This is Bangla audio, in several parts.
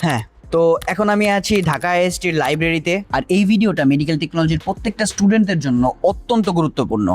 হ্যাঁ, তো এখন আমি আছি ঢাকা আইএসটির লাইব্রেরিতে, আর এই ভিডিওটা মেডিকেল টেকনোলজির প্রত্যেকটা স্টুডেন্টদের জন্য অত্যন্ত গুরুত্বপূর্ণ।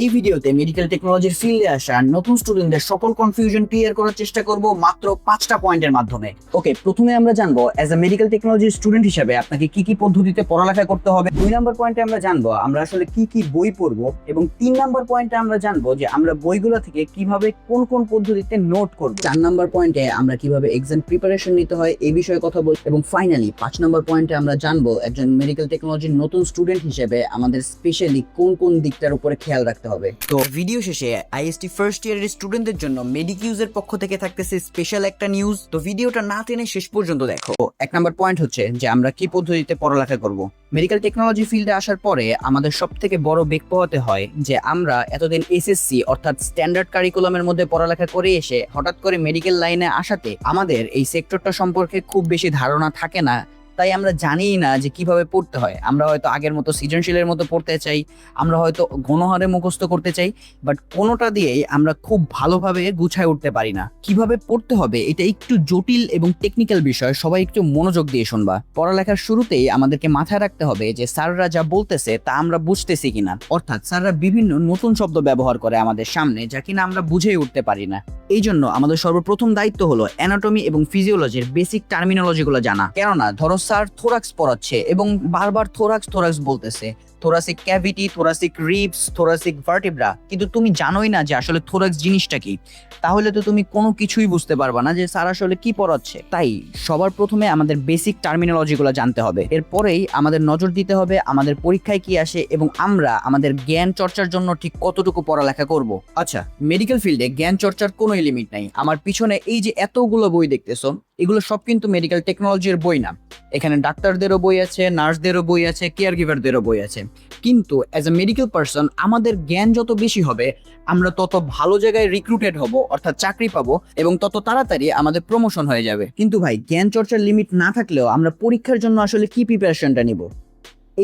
এই ভিডিওতে মেডিকেল টেকনোলজির ফিল্ডে আসা নতুন স্টুডেন্টদের সকল কনফিউশন ক্লিয়ার করার চেষ্টা করব মাত্র 5টা পয়েন্টের মাধ্যমে। ওকে, প্রথমে আমরা জানবো as a medical technology student হিসেবে আপনাকে কি কি পদ্ধতিতে পড়ালেখা করতে হবে। 2 নম্বর পয়েন্টে আমরা জানবো আমরা আসলে কি কি বই পড়বো, এবং 3 নম্বর পয়েন্টে আমরা জানবো যে আমরা বইগুলো থেকে কিভাবে কোন কোন পদ্ধতিতে নোট করব। 4 নম্বর পয়েন্টে আমরা কিভাবে এক্সাম প্রিপারেশন নিতে হয় এই বিষয়ে কথা বলবো, এবং ফাইনালি 5 নম্বর পয়েন্টে আমরা জানবো একজন মেডিকেল টেকনোলজির নতুন স্টুডেন্ট হিসেবে আমাদের স্পেশালি কোন কোন দিকটার উপরে খেয়াল রাখতে হবে। তো ভিডিও শেষে আইএসটি ফার্স্ট ইয়ারের স্টুডেন্টদের জন্য মেডিকিউজের পক্ষ থেকে থাকতেছে স্পেশাল একটা নিউজ, তো ভিডিওটা না টেনে শেষ পর্যন্ত দেখো। 1 নম্বর পয়েন্ট হচ্ছে যে আমরা কি পদ্ধতিতে পড়ালেখা করব। মেডিকেল টেকনোলজি ফিল্ডে আসার পরে আমাদের সবথেকে বড় বেগ পোহাতে হয় যে আমরা এতদিন এসএসসি অর্থাৎ স্ট্যান্ডার্ড কারিকুলামের মধ্যে পড়ালেখা করে এসে হঠাৎ করে মেডিকেল লাইনে আসাতে আমাদের এই সেক্টরটা সম্পর্কে খুব বেশি ধারণা থাকে না, তাই আমরা জানিই না যে কিভাবে পড়তে হয়। আমরা হয়তো আগের মতো সৃজনশীলের মতো পড়তে চাই, আমরা হয়তো গণহারে মুখস্থ করতে চাই, বাট কোনোটা দিয়েই আমরা খুব ভালোভাবে গুছায় উঠতে পারি না। কিভাবে পড়তে হবে এটা একটু জটিল এবং টেকনিক্যাল বিষয়, সবাই একটু মনোযোগ দিয়ে শুনবা। পড়ালেখার শুরুতেই আমাদেরকে মাথায় রাখতে হবে যে স্যাররা যা বলতেছে তা আমরা বুঝতেছি কিনা, অর্থাৎ স্যাররা বিভিন্ন নতুন শব্দ ব্যবহার করে আমাদের সামনে যা কিনা আমরা বুঝেই উঠতে পারি না। এই জন্য আমাদের সর্বপ্রথম দায়িত্ব হলো অ্যানাটমি এবং ফিজিওলজির বেসিক টার্মিনোলজিগুলো জানা। কেননা ধরো স্যার থোরাক্স পড়াচ্ছে এবং বারবার থোরাক্স থোরাক্স বলতেছে, thoracic cavity, thoracic ribs, thoracic vertebra, কিন্তু তুমি জানোই না যে আসলে থোরাক্স জিনিসটা কি, তাহলে তো তুমি কোনো কিছুই বুঝতে পারবা না যে স্যার আসলে কি পড়াচ্ছে। তাই সবার প্রথমে আমাদের বেসিক টার্মিনোলজিগুলো জানতে হবে, এরপরেই আমাদের নজর দিতে হবে আমাদের পরীক্ষায় কি আসে এবং আমরা আমাদের জ্ঞান চর্চার জন্য ঠিক কতটুকু পড়ালেখা করব। আচ্ছা, মেডিকেল ফিল্ডে জ্ঞান চর্চার কোনো লিমিট নাই। আমার পিছনে এই যে এতগুলো বই দেখতেছো, এগুলো সব কিন্তু মেডিকেল টেকনোলজির বই না। এখানে ডাক্তারদেরও বই আছে, নার্সদেরও বই আছে, কেয়ার গিভারদেরও বই আছে। কিন্তু অ্যাজ এ মেডিকেল পার্সন আমাদের জ্ঞান যত বেশি হবে আমরা তত ভালো জায়গায় রিক্রুটেড হব, অর্থাৎ চাকরি পাবো, এবং তত তাড়াতাড়ি আমাদের প্রমোশন হয়ে যাবে। কিন্তু ভাই, জ্ঞান চর্চার লিমিট না থাকলেও আমরা পরীক্ষার জন্য আসলে কি প্রিপারেশনটা নিব,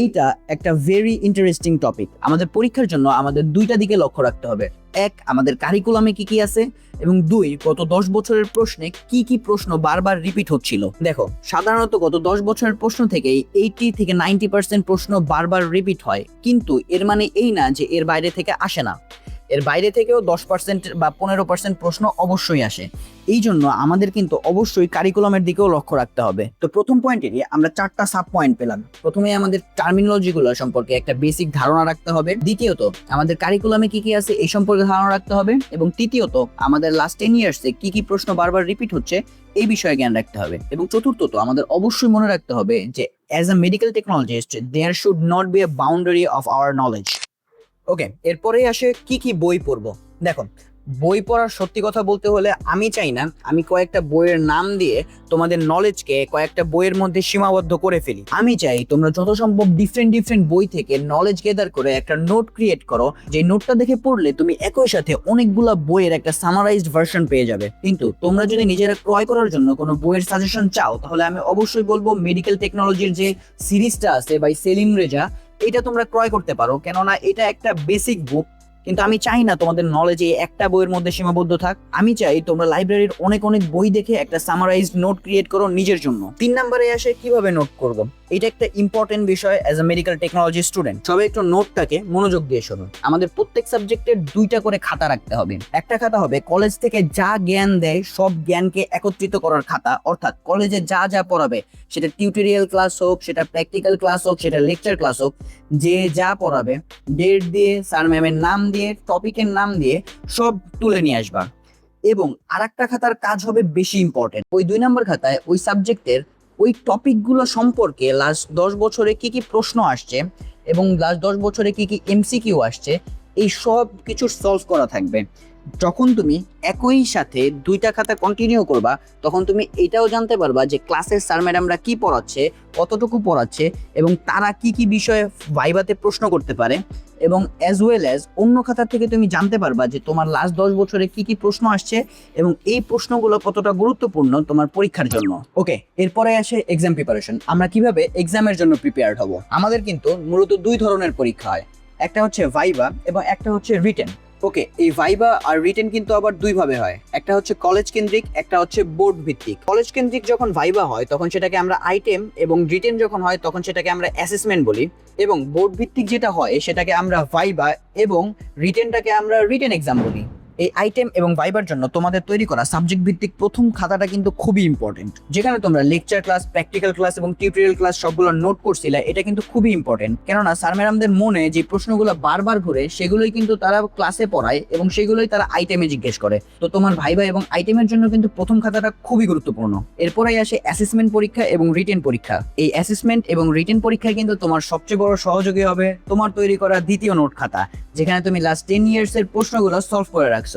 এইটা একটা ভেরি ইন্টারেস্টিং টপিক। আমাদের পরীক্ষার জন্য আমাদের 2টা দিকে লক্ষ্য রাখতে হবে। 1, আমাদের কারিকুলামে কি কি আছে, এবং 2, গত 10 বছরের প্রশ্নে কি কি প্রশ্ন বারবার রিপিট হচ্ছিল। দেখো, সাধারণত গত 10 বছরের প্রশ্ন থেকেই 80 থেকে 90% প্রশ্ন বারবার রিপিট হয়, কিন্তু এর মানে এই না যে এর বাইরে থেকে আসে না। এর বাইরে থেকেও 10% বা 15% প্রশ্ন অবশ্যই আসে। এই জন্য আমাদের কিন্তু অবশ্যই কারিকুলামের দিকেও লক্ষ্য রাখতে হবে। তো প্রথম পয়েন্টেরই আমরা 4টা সাব পয়েন্ট পেলাম। প্রথমে আমাদের টার্মিনোলজিগুলো সম্পর্কে একটা বেসিক ধারণা রাখতে হবে, দ্বিতীয়ত আমাদের কারিকুলামে কি কি আছে এই সম্পর্কে ধারণা রাখতে হবে, এবং তৃতীয়ত আমাদের লাস্ট 10 ইয়ার্সে কি কি প্রশ্ন বারবার রিপিট হচ্ছে এই বিষয়ে জ্ঞান রাখতে হবে, এবং চতুর্থত আমাদের অবশ্যই মনে রাখতে হবে যে as a medical technologist there should not be a boundary of our knowledge. Okay, এরপরেই আসে কি কি বই পড়বো। দেখো, বই পড়ার সত্যি কথা বলতে হলে আমি চাই না আমি কয়েকটা বইয়ের নাম দিয়ে তোমাদের নলেজকে কয়েকটা বইয়ের মধ্যে সীমাবদ্ধ করে ফেলি। আমি চাই তোমরা যত সম্ভব ডিফারেন্ট বই থেকে নলেজ গেদার করে একটা নোট ক্রিয়েট করো, যে নোটটা দেখে পড়লে তুমি একই সাথে অনেকগুলা বইয়ের একটা সামারাইজড ভার্সন পেয়ে যাবে। কিন্তু তোমরা যদি নিজেরা ক্রয় করার জন্য কোনো বইয়ের সাজেশন চাও, তাহলে আমি অবশ্যই বলবো মেডিকেল টেকনোলজির যে সিরিজটা আছে বাই সেলিম রেজা, এটা তোমরা ক্রয় করতে পারো, কেননা এটা একটা বেসিক বুক। কিন্তু আমি চাই না তোমাদের নলেজে একটা বইয়ের মধ্যে সীমাবদ্ধ থাক। আমি চাই তোমরা লাইব্রেরির অনেক বই দেখে একটা সামারাইজড নোট ক্রিয়েট করো নিজের জন্য। 3 নম্বরে আসে কিভাবে নোট করব। এটা একটা ইম্পর্টেন্ট বিষয় as a medical technology student. সবাই একটু নোটটাকে মনোযোগ দিয়ে শুনুন। আমাদের প্রত্যেক সাবজেক্টের 2টা করে খাতা রাখতে হবে। একটা খাতা হবে কলেজ থেকে যা জ্ঞান দেয় সব জ্ঞানকে একত্রিত করার খাতা, অর্থাৎ কলেজে যা যা পড়াবে, সেটা টিউটোরিয়াল ক্লাস হোক, সেটা প্র্যাকটিক্যাল ক্লাস হোক, সেটা লেকচার ক্লাস হোক, যে যা পড়াবে ডেট দিয়ে, স্যার ম্যামের নাম দিয়ে, টপিকের নাম দিয়ে সব তুলে নিয়ে আসবা। এবং আরেকটা খাতার কাজ হবে বেশি ইম্পর্টেন্ট। ওই 2 নম্বর খাতায় ওই সাবজেক্টের ওই টপিকগুলো সম্পর্কে লাস্ট 10 বছরে কি কি প্রশ্ন আসছে এবং লাস্ট 10 বছরে কি কি এমসিকিউ আসছে, এই সব কিছু সলভ করা থাকবে। যখন তুমি একই সাথে 2টা খাতা কন্টিনিউ করবা, তখন তুমি এটাও জানতে পারবা যে ক্লাসের স্যার ম্যাডামরা কি পড়াচ্ছে, কতটুকু পড়াচ্ছে, এবং তারা কি কি বিষয়ে ভাইভাতে প্রশ্ন করতে পারে, এবং অ্যাজ ওয়েল অ্যাজ অন্য খাতা থেকে তুমি জানতে পারবা যে তোমার লাস্ট 10 বছরে কি কি প্রশ্ন আসছে এবং এই প্রশ্নগুলো কতটা গুরুত্বপূর্ণ তোমার পরীক্ষার জন্য। ওকে, এরপরে আসে এক্সাম প্রিপারেশন। আমরা কিভাবে এক্সামের জন্য প্রিপেয়ার্ড হব। আমাদের কিন্তু মূলত 2 ধরনের পরীক্ষা হয়, একটা হচ্ছে ভাইভা এবং একটা হচ্ছে রিটেন। ওকে, এই ভাইবা আর রিটেন কিন্তু আবার দুই ভাবে হয়, একটা হচ্ছে কলেজ কেন্দ্রিক, একটা হচ্ছে বোর্ড ভিত্তিক। কলেজ কেন্দ্রিক যখন ভাইবা হয় তখন সেটাকে আমরা আইটেম, এবং রিটেন যখন হয় তখন সেটাকে আমরা অ্যাসেসমেন্ট বলি, এবং বোর্ড ভিত্তিক যেটা হয় সেটাকে আমরা ভাইবা, এবং রিটেনটাকে আমরা রিটেন এক্সাম বলি। এই আইটেম এবং ভাইবার জন্য তোমাদের তৈরি করা সাবজেক্ট ভিত্তিক প্রথম খাতাটা কিন্তু খুবই ইম্পর্টেন্ট, যেখানে তোমরা লেকচার ক্লাস, প্র্যাকটিক্যাল ক্লাস এবং টিউটোরিয়াল ক্লাস সবগুলো নোট করছিলে। এটা কিন্তু খুবই ইম্পর্টেন্ট, কেননা স্যার ম্যাডামদের মনে যে প্রশ্নগুলো বারবার ঘুরে সেগুলোই কিন্তু তারা ক্লাসে পড়ায় এবং সেগুলোই তারা আইটেমে জিজ্ঞেস করে। তো তোমার ভাইবা এবং আইটেমের জন্য কিন্তু প্রথম খাতাটা খুবই গুরুত্বপূর্ণ। এরপরেই আসে অ্যাসেসমেন্ট পরীক্ষা এবং রিটেন পরীক্ষা। এই অ্যাসেসমেন্ট এবং রিটেন পরীক্ষায় কিন্তু তোমার সবচেয়ে বড় সহযোগী হবে তোমার তৈরি করা দ্বিতীয় নোট খাতা, যেখানে তুমি লাস্ট 10 ইয়ার্স এর প্রশ্নগুলো সলভ করে রাখছো।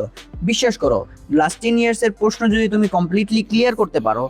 বিশ্বাস করো, লাস্ট 10 ইয়ার্স এর প্রশ্ন যদি তুমি কমপ্লিটলি ক্লিয়ার করতে পারো,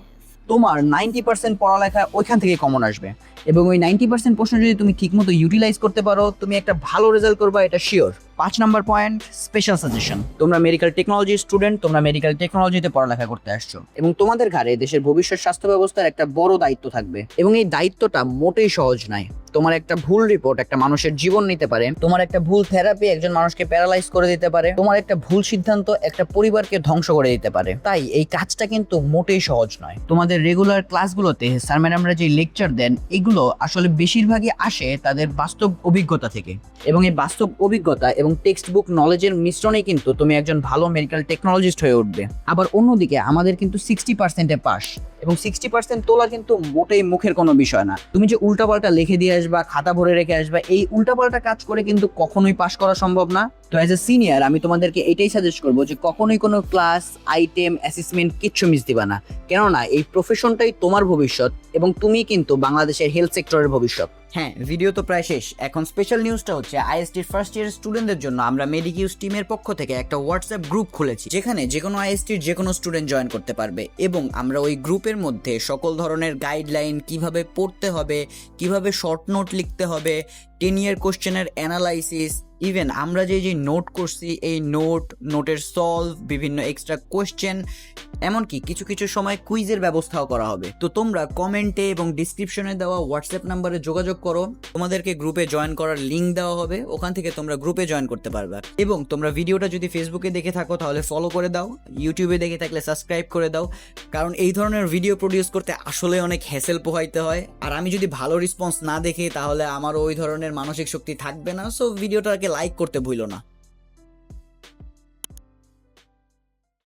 তোমার 90% পড়ালেখা ওইখান থেকে কমন আসবে, এবং ওই 90% প্রশ্ন যদি তুমি ঠিকমতো ইউটিলাইজ করতে পারো, তুমি একটা ভালো রেজাল্ট করবা, এটা sure. 5 number point, special suggestion. তোমরা মেডিকেল টেকনোলজি স্টুডেন্ট, তোমরা মেডিকেল টেকনোলজিতে পড়ালেখা করতে আসছো, এবং তোমাদের ঘাড়ে দেশের ভবিষ্যৎ স্বাস্থ্য ব্যবস্থার একটা বড় দায়িত্ব থাকবে, এবং এই দায়িত্বটা মোটেই সহজ নয়। তোমার একটা ভুল রিপোর্ট একটা মানুষের জীবন নিতে পারে, তোমার একটা ভুল থেরাপি একজন মানুষকে প্যারালাইজ করে দিতে পারে, তোমার একটা ভুল সিদ্ধান্ত একটা পরিবারকে ধ্বংস করে দিতে পারে। তাই এই কাজটা কিন্তু মোটেই সহজ নয়। তোমাদের রেগুলার ক্লাসগুলোতে স্যার ম্যাডামরা যে লেকচার দেন, এগুলো আসলে বেশিরভাগই আসে তাদের বাস্তব অভিজ্ঞতা থেকে, এবং এই বাস্তব অভিজ্ঞতা এবং টেক্সট বুক নলেজের মিশ্রণে কিন্তু তুমি একজন ভালো মেডিকেল টেকনোলজিস্ট হয়ে উঠবে। আবার অন্যদিকে আমাদের কিন্তু 60%-এ পাস, এবং 60% তোলা কিন্তু মোটেই মুখের কোনো বিষয় না। তুমি যে উল্টাপাল্টা লিখে দিয়ে আসবা, খাতা ভরে রেখে আসবা, এই উল্টাপাল্টা কাজ করে কিন্তু কখনোই পাস করা সম্ভব না। তো অ্যাজ এ সিনিয়র আমি তোমাদেরকে এটাই সাজেস্ট করবো যে কখনোই কোনো ক্লাস, আইটেম, অ্যাসেসমেন্ট কিচ্ছু মিস দিবা না, কেননা এই প্রফেশনটাই তোমার ভবিষ্যৎ, এবং তুমি কিন্তু বাংলাদেশের হেলথ সেক্টরের ভবিষ্যৎ। হ্যাঁ, ভিডিও তো প্রায় শেষ। এখন স্পেশাল নিউজটা হচ্ছে আইএসটির ফার্স্ট ইয়ার স্টুডেন্টদের জন্য আমরা মেডিকিউজ টিমের পক্ষ থেকে একটা হোয়াটসঅ্যাপ গ্রুপ খুলেছি, যেখানে যে কোনো আইএসটির যে কোনো স্টুডেন্ট জয়েন করতে পারবে, এবং আমরা ওই গ্রুপের মধ্যে সকল ধরনের গাইডলাইন, কিভাবে পড়তে হবে, কিভাবে শর্ট নোট লিখতে হবে, 10 ইয়ার কোশ্চেনের অ্যানালাইসিস, ইভেন আমরা যে নোট করছি এই নোটের সলভ, বিভিন্ন এক্সট্রা কোয়েশ্চেন, এমনকি কিছু কিছু সময় কুইজের ব্যবস্থাও করা হবে। তো তোমরা কমেন্টে এবং ডিসক্রিপশনে দেওয়া হোয়াটসঅ্যাপ নাম্বারে যোগাযোগ করো, তোমাদেরকে গ্রুপে জয়েন করার লিঙ্ক দেওয়া হবে, ওখান থেকে তোমরা গ্রুপে জয়েন করতে পারবে। এবং তোমরা ভিডিওটা যদি ফেসবুকে দেখে থাকো তাহলে ফলো করে দাও, ইউটিউবে দেখে থাকলে সাবস্ক্রাইব করে দাও, কারণ এই ধরনের ভিডিও প্রডিউস করতে আসলে অনেক হ্যাসেল পোহাইতে হয়, আর আমি যদি ভালো রেসপন্স না দেখি তাহলে আমার ওই ধরনের মানসিক শক্তি থাকবে না। সো ভিডিওটাকে লাইক করতে ভুলো না।